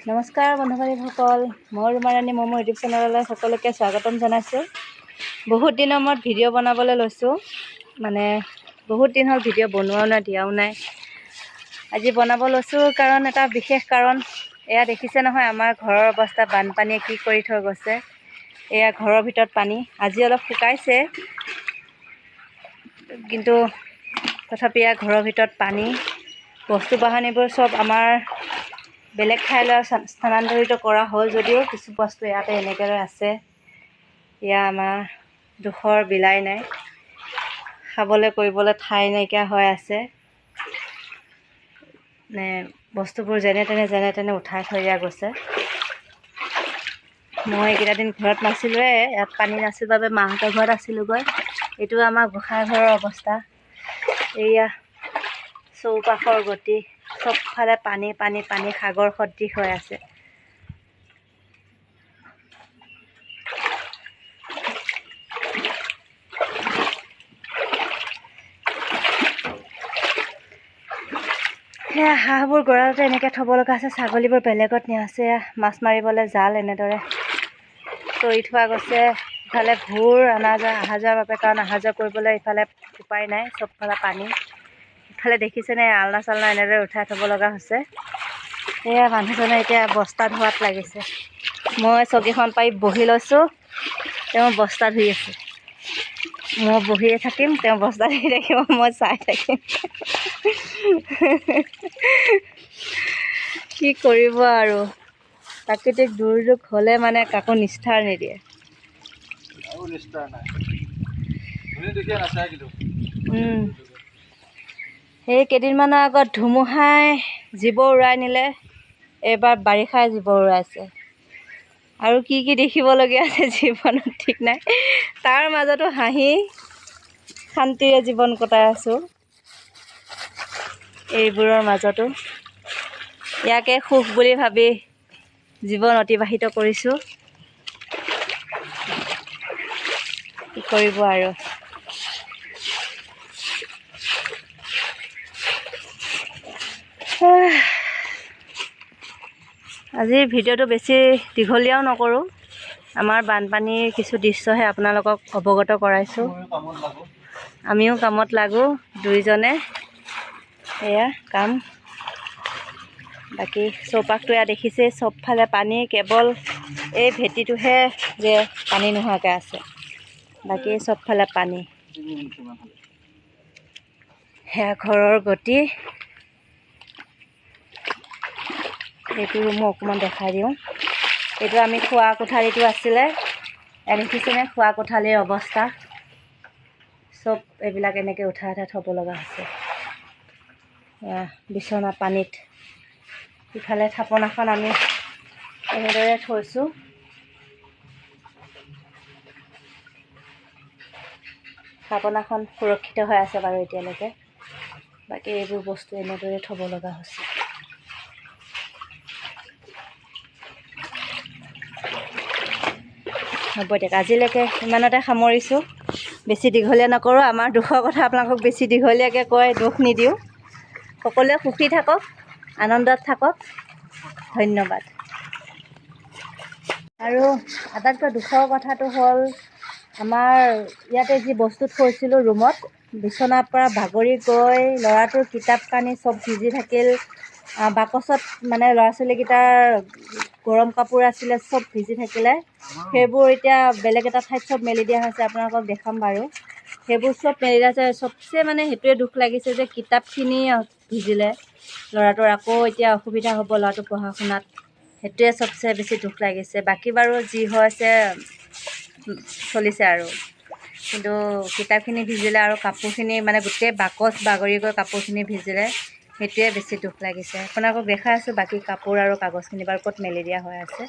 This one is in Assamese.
নমস্কাৰ বন্ধু-বান্ধৱীসকল, মই ৰুমাৰাণী মম' ইউটিউব চেনেললৈ সকলোকে স্বাগতম জনাইছোঁ। বহুত দিনৰ মূৰত ভিডিঅ' বনাবলৈ লৈছোঁ। বহুত দিন হ'ল ভিডিঅ' বনোৱাও নাই, দিয়াও নাই। আজি বনাব লৈছোঁ কাৰণ এটা বিশেষ কাৰণ। এয়া দেখিছে নহয়, আমাৰ ঘৰৰ অৱস্থা বানপানীয়ে কি কৰি থৈ গৈছে। এয়া ঘৰৰ ভিতৰত পানী, আজি অলপ শুকাইছে, কিন্তু তথাপি এয়া ঘৰৰ ভিতৰত পানী। বস্তু বাহানিবোৰ চব আমাৰ বেলেগ ঠাইলৈ স্থানান্তৰিত কৰা হ'ল যদিও কিছু বস্তু ইয়াতে এনেকৈ আছে। এয়া আমাৰ দুখৰ বিলাই নাই, খাবলৈ কৰিবলৈ ঠাই নাইকিয়া হৈ আছে। বস্তুবোৰ যেনে তেনে উঠাই থৈ দিয়া গৈছে। মই এইকেইটা দিন ঘৰত নাছিলোঁৱে, ইয়াত পানী নাছিল বাবে মাহঁতৰ ঘৰত আছিলোঁগৈ। এইটো আমাৰ গোঁসাই ঘৰৰ অৱস্থা। এয়া চৌপাশৰ গতি, চবফালে পানী পানী পানী, সাগৰ সদৃশ হৈ আছে। সেয়া হাঁহবোৰ গঁৰালতে এনেকৈ থ'ব লগা আছে, ছাগলীবোৰ বেলেগত নিয়া আছে। মাছ মাৰিবলৈ জাল এনেদৰে তৰি থোৱা গৈছে। ইফালে ভোৰ অহা যোৱাৰ বাবে, কাৰণ অহা যোৱা কৰিবলৈ ইফালে উপায় নাই, চবফালে পানী। ইফালে দেখিছেনে, আলনা চালনা এনেদৰে উঠাই থ'ব লগা হৈছে। সেয়া মানুহজনে এতিয়া বস্তা ধোৱাত লাগিছে। মই চকীখন পাৰি বহি লৈছোঁ, তেওঁ বস্তা ধুই আছে। মই বহিয়ে থাকিম, তেওঁ বস্তা ধুই থাকিব, মই চাই থাকিম। কি কৰিব আৰু, প্ৰাকৃতিক দুৰ্যোগ হ'লে কাকো নিস্তাৰ নিদিয়ে। সেই কেইদিনমানৰ আগত ধুমুহাই জীৱ উৰাই নিলে, এইবাৰ বাৰিষাই জীৱ উৰাইছে। আৰু কি কি দেখিবলগীয়া আছে জীৱনত ঠিক নাই। তাৰ মাজতো হাঁহি শান্তিৰে জীৱন কটাই আছোঁ। এইবোৰৰ মাজতো ইয়াকে সুখ বুলি ভাবি জীৱন অতিবাহিত কৰিছোঁ। কি কৰিব আৰু। আজিৰ ভিডিঅ'টো বেছি দীঘলীয়াও নকৰোঁ। আমাৰ বানপানীৰ কিছু দৃশ্যহে আপোনালোকক অৱগত কৰাইছোঁ। আমিও কামত লাগোঁ দুইজনে, এয়া কাম। বাকী চৌপাশটো এয়া দেখিছেই, চবফালে পানী, কেৱল এই ভেটিটোহে যে পানী নোহোৱাকৈ আছে, বাকী চবফালে পানী। সেয়া ঘৰৰ গতি। এইটো ৰুমো অকণমান দেখাই দিওঁ। এইটো আমি খোৱা কোঠালিটো আছিলে, দেখিছেনে খোৱা কোঠালিৰ অৱস্থা। চব এইবিলাক এনেকৈ উঠাই থ'ব লগা হৈছে। বিচনা পানীত। ইফালে থাপনাখন আমি এনেদৰে থৈছোঁ। থাপনাখন সুৰক্ষিত হৈ আছে বাৰু এতিয়ালৈকে। বাকী এইবোৰ বস্তু এনেদৰে থ'ব লগা হৈছে। হ'ব দিয়ক, আজিলৈকে ইমানতে সামৰিছোঁ। বেছি দীঘলীয়া নকৰোঁ। আমাৰ দুখৰ কথা আপোনালোকক বেছি দীঘলীয়াকৈ কৈ দুখ নিদিওঁ। সকলোৱে সুখী থাকক, আনন্দত থাকক। ধন্যবাদ। আৰু আটাইতকৈ দুখৰ কথাটো হ'ল, আমাৰ ইয়াতে যি বস্তু থৈছিলোঁ ৰুমত, বিচনাৰ পৰা বাগৰি গৈ ল'ৰাটোৰ কিতাপ কানি চব ভিজি থাকিল। বাকচত ল'ৰা ছোৱালীকেইটাৰ গৰম কাপোৰ আছিলে, চব ভিজি থাকিলে। সেইবোৰ এতিয়া বেলেগ এটা ঠাইত চব মেলি দিয়া হৈছে, আপোনালোকক দেখাম বাৰু। সেইবোৰ চব মেলি দিয়া হৈছে। চবচে সেইটোৱে দুখ লাগিছে যে কিতাপখিনি ভিজিলে। ল'ৰাটোৰ আকৌ এতিয়া অসুবিধা হ'ব, ল'ৰাটোৰ পঢ়া শুনাত। সেইটোৱে চবচে বেছি দুখ লাগিছে। বাকী বাৰু যি হৈছে চলিছে আৰু, কিন্তু কিতাপখিনি ভিজিলে আৰু কাপোৰখিনি গোটেই বাকচ বাগৰি গৈ কাপোৰখিনি ভিজিলে, সেইটোৱে বেছি দুখ লাগিছে। আপোনালোকক দেখাই আছোঁ বাকী কাপোৰ আৰু কাগজখিনি বাৰু ক'ত মেলি দিয়া হৈ আছে।